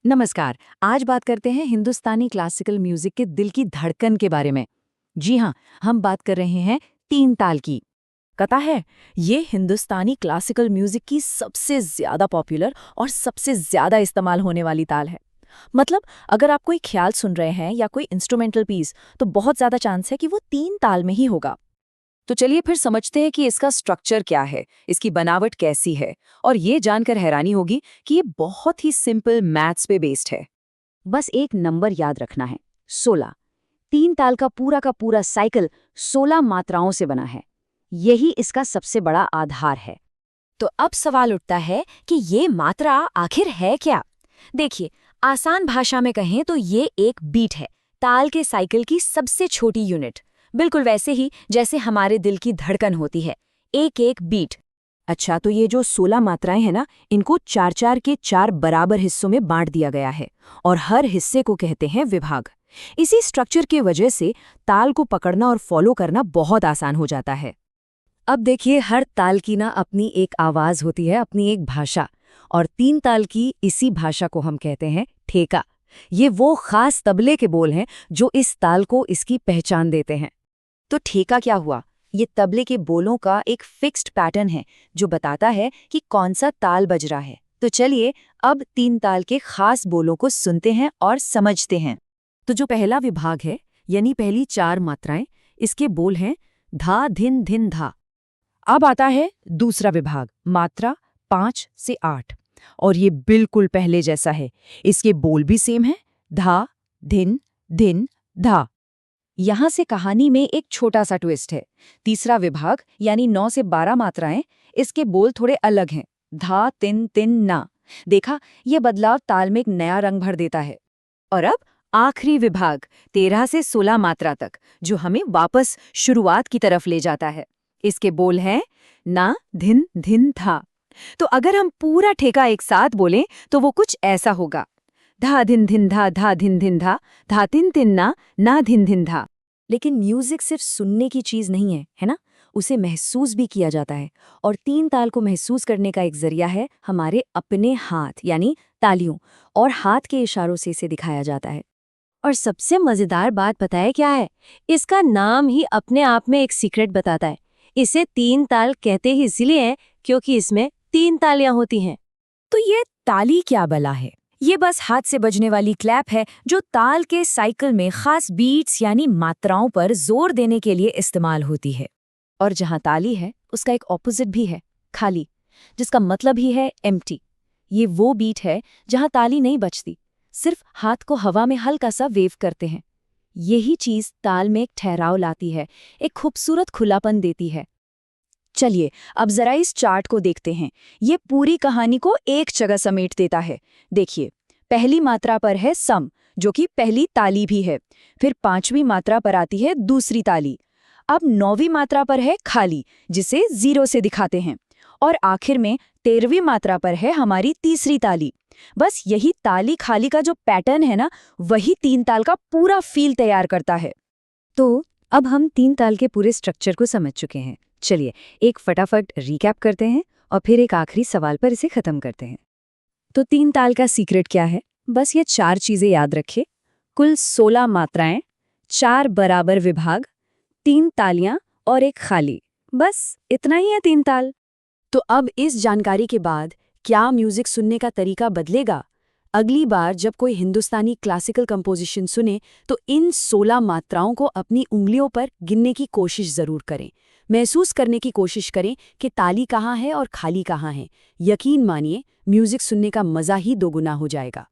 नमस्कार। आज बात करते हैं हिंदुस्तानी क्लासिकल म्यूजिक के दिल की धड़कन के बारे में। जी हाँ, हम बात कर रहे हैं तीन ताल की। पता है, ये हिंदुस्तानी क्लासिकल म्यूजिक की सबसे ज्यादा पॉपुलर और सबसे ज्यादा इस्तेमाल होने वाली ताल है। मतलब अगर आप कोई ख्याल सुन रहे हैं या कोई इंस्ट्रूमेंटल पीस, तो बहुत ज्यादा चांस है कि वो तीन ताल में ही होगा। तो चलिए फिर समझते हैं कि इसका स्ट्रक्चर क्या है, इसकी बनावट कैसी है, और ये जानकर हैरानी होगी कि ये बहुत ही सिंपल मैथ्स पे बेस्ड है। बस एक नंबर याद रखना है, 16। तीन ताल का पूरा साइकिल 16 मात्राओं से बना है। यही इसका सबसे बड़ा आधार है। तो अब सवाल उठता है कि ये मात्रा आखिर है क्या? देखिए, आसान भाषा में कहें तो ये एक बीट है, ताल के साइकिल की सबसे छोटी यूनिट। बिल्कुल वैसे ही जैसे हमारे दिल की धड़कन होती है, एक एक बीट। अच्छा, तो ये जो 16 मात्राएं हैं ना, इनको चार चार के चार बराबर हिस्सों में बांट दिया गया है और हर हिस्से को कहते हैं विभाग। इसी स्ट्रक्चर की वजह से ताल को पकड़ना और फॉलो करना बहुत आसान हो जाता है। अब देखिए, हर ताल की ना अपनी एक आवाज होती है, अपनी एक भाषा, और तीन ताल की इसी भाषा को हम कहते हैं ठेका। ये वो खास तबले के बोल हैं जो इस ताल को इसकी पहचान देते हैं। तो ठेका क्या हुआ? ये तबले के बोलों का एक फिक्स्ड पैटर्न है जो बताता है कि कौन सा ताल बज रहा है। तो चलिए अब तीन ताल के खास बोलों को सुनते हैं और समझते हैं। तो जो पहला विभाग है, यानी पहली चार मात्राएं, इसके बोल हैं धा धिन धिन धा। अब आता है दूसरा विभाग, मात्रा 5 से 8, और ये बिल्कुल पहले जैसा है। इसके बोल भी सेम है, धा धिन धिन धा। यहां से कहानी में एक छोटा सा ट्विस्ट है। तीसरा विभाग यानी 9 से 12 मात्राएं, इसके बोल थोड़े अलग हैं, धा तिन तिन ना। देखा, ये बदलाव ताल में एक नया रंग भर देता है। और अब आखिरी विभाग 13 से 16 मात्रा तक, जो हमें वापस शुरुआत की तरफ ले जाता है। इसके बोल हैं ना धिन धिन था। तो अगर हम पूरा ठेका एक साथ बोलें तो वो कुछ ऐसा होगा, धा धिन धिन धा धिन धिन धा तिन तिन ना धिन धिन धा। लेकिन म्यूजिक सिर्फ सुनने की चीज नहीं है ना? उसे महसूस भी किया जाता है, और तीन ताल को महसूस करने का एक जरिया है हमारे अपने हाथ, यानी तालियों और हाथ के इशारों से इसे दिखाया जाता है। और सबसे मजेदार बात पता है क्या है? इसका नाम ही अपने आप में एक सीक्रेट बताता है। इसे तीन ताल कहते ही इसलिए हैं क्योंकि इसमें तीन तालियां होती हैं। तो ये ताली क्या बला है? ये बस हाथ से बजने वाली क्लैप है जो ताल के साइकिल में खास बीट्स यानी मात्राओं पर जोर देने के लिए इस्तेमाल होती है। और जहां ताली है, उसका एक ऑपोजिट भी है, खाली, जिसका मतलब ही है एम्प्टी। ये वो बीट है जहां ताली नहीं बजती, सिर्फ हाथ को हवा में हल्का सा वेव करते हैं। यही चीज ताल में एक ठहराव लाती है, एक खूबसूरत खुलापन देती है। चलिए अब जरा इस चार्ट को देखते हैं। ये पूरी कहानी को एक जगह समेट देता है। देखिए, पहली मात्रा पर है सम, जो कि पहली ताली भी है। फिर पांचवी मात्रा पर आती है दूसरी ताली। अब नौवीं मात्रा पर है खाली, जिसे 0 से दिखाते हैं। और आखिर में 13वीं मात्रा पर है हमारी तीसरी ताली। बस यही ताली खाली का जो पैटर्न है ना, वही तीन ताल का पूरा फील तैयार करता है। तो अब हम तीन ताल के पूरे स्ट्रक्चर को समझ चुके हैं। चलिए एक फटाफट रिकैप करते हैं और फिर एक आखिरी सवाल पर इसे खत्म करते हैं। तो तीन ताल का सीक्रेट क्या है? बस ये चार चीजें याद रखें, कुल 16 मात्राएं, 4 बराबर विभाग, 3 तालियां और एक खाली। बस इतना ही है तीन ताल। तो अब इस जानकारी के बाद क्या म्यूजिक सुनने का तरीका बदलेगा? अगली बार जब कोई हिंदुस्तानी क्लासिकल कंपोजिशन सुने तो इन 16 मात्राओं को अपनी उंगलियों पर गिनने की कोशिश जरूर करें। महसूस करने की कोशिश करें कि ताली कहाँ है और खाली कहाँ है। यकीन मानिए, म्यूजिक सुनने का मजा ही दोगुना हो जाएगा।